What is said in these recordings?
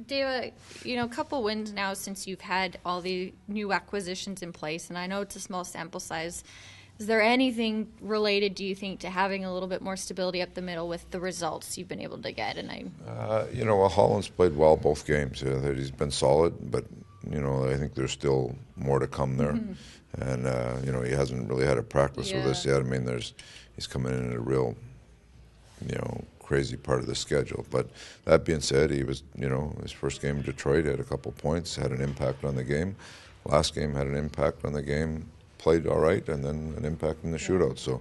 Dave, a couple wins now since you've had all the new acquisitions in place, and I know it's a small sample size. Is there anything related, do you think, to having a little bit more stability up the middle with the results you've been able to get? Holland's played well both games. He's been solid, but I think there's still more to come there. Mm-hmm. And he hasn't really had a practice with us yet. I mean, he's coming in at a real, crazy part of the schedule. But that being said, he was, his first game in Detroit had a couple points, had an impact on the game. Last game had an impact on the game. Played all right, and then an impact in the shootout. So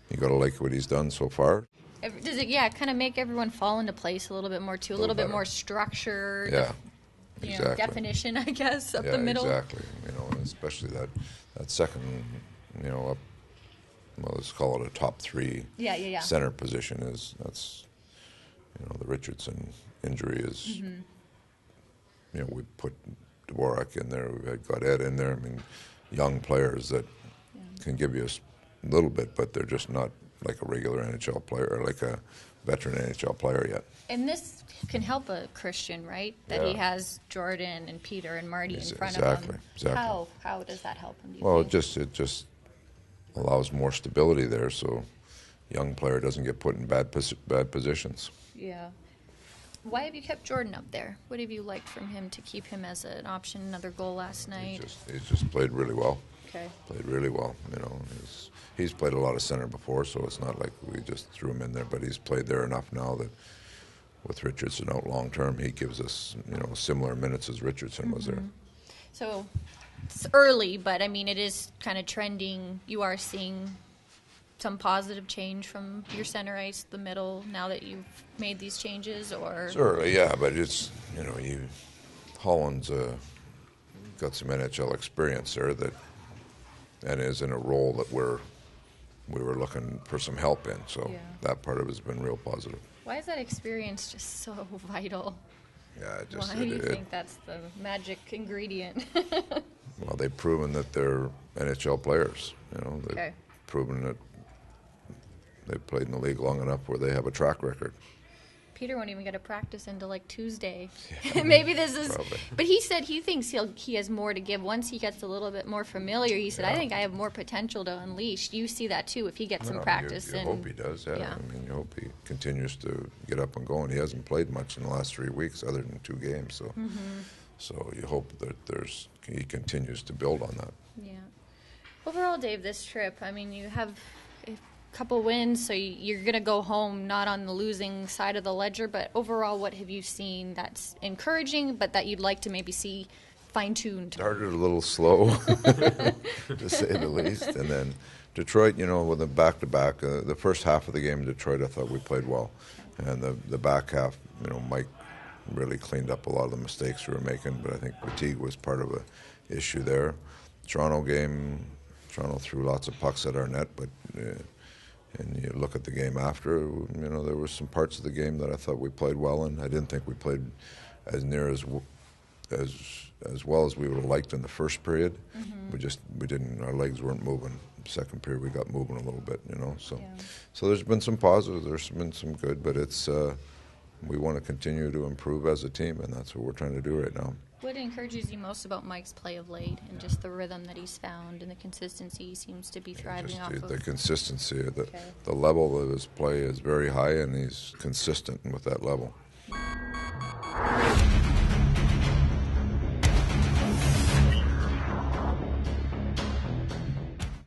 you got to like what he's done so far. Does it, kind of make everyone fall into place a little bit more, too? A little bit more structure, exactly. Definition, I guess, up the middle? Yeah, exactly. And especially that second, up, let's call it a top three center position that's the Richardson injury is, we put Dvorak in there, we've got Ed in there. I mean, young players that can give you a little bit, but they're just not like a regular NHL player or like a veteran NHL player yet. And this can help a Christian, right? That he has Jordan and Peter and Marty in front of him. Exactly. How does that help him? It just allows more stability there, so young player doesn't get put in bad positions. Yeah. Why have you kept Jordan up there? What have you liked from him to keep him as an option? Another goal last night. He's just played really well. Okay. Played really well. He's played a lot of center before, so it's not like we just threw him in there. But he's played there enough now that with Richardson out long term, he gives us similar minutes as Richardson was there. So it's early, but I mean it is kind of trending. You are seeing some positive change from your center ice, the middle, now that you've made these changes, or? It's early, yeah, but it's, Holland's got some NHL experience there and is in a role that we were looking for some help in, so that part of it has been real positive. Why is that experience just so vital? Yeah, why do you think that's the magic ingredient? Well, they've proven that they're NHL players, they've proven that they've played in the league long enough where they have a track record. Peter won't even get a practice until like Tuesday. Yeah, maybe this is. Probably. But he said he thinks he has more to give once he gets a little bit more familiar. He said, "I think I have more potential to unleash." You see that too if he gets some practice. You hope he does. Yeah. I mean, you hope he continues to get up and going. He hasn't played much in the last 3 weeks, other than 2 games. So, so you hope that he continues to build on that. Yeah. Overall, Dave, this trip. I mean, you have couple wins, so you're going to go home not on the losing side of the ledger, but overall, what have you seen that's encouraging, but that you'd like to maybe see fine-tuned? Started a little slow, to say the least, and then Detroit, with the back-to-back, the first half of the game in Detroit, I thought we played well, and the back half, Mike really cleaned up a lot of the mistakes we were making, but I think fatigue was part of an issue there. Toronto threw lots of pucks at our net, but and you look at the game after, there were some parts of the game that I thought we played well in. I didn't think we played as near as well as we would have liked in the first period. We didn't. Our legs weren't moving. Second period, we got moving a little bit. So there's been some positives. There's been some good, but it's we want to continue to improve as a team, and that's what we're trying to do right now. What encourages you most about Mike's play of late, and just the rhythm that he's found and the consistency he seems to be thriving off of? The consistency, the level of his play is very high, and he's consistent with that level.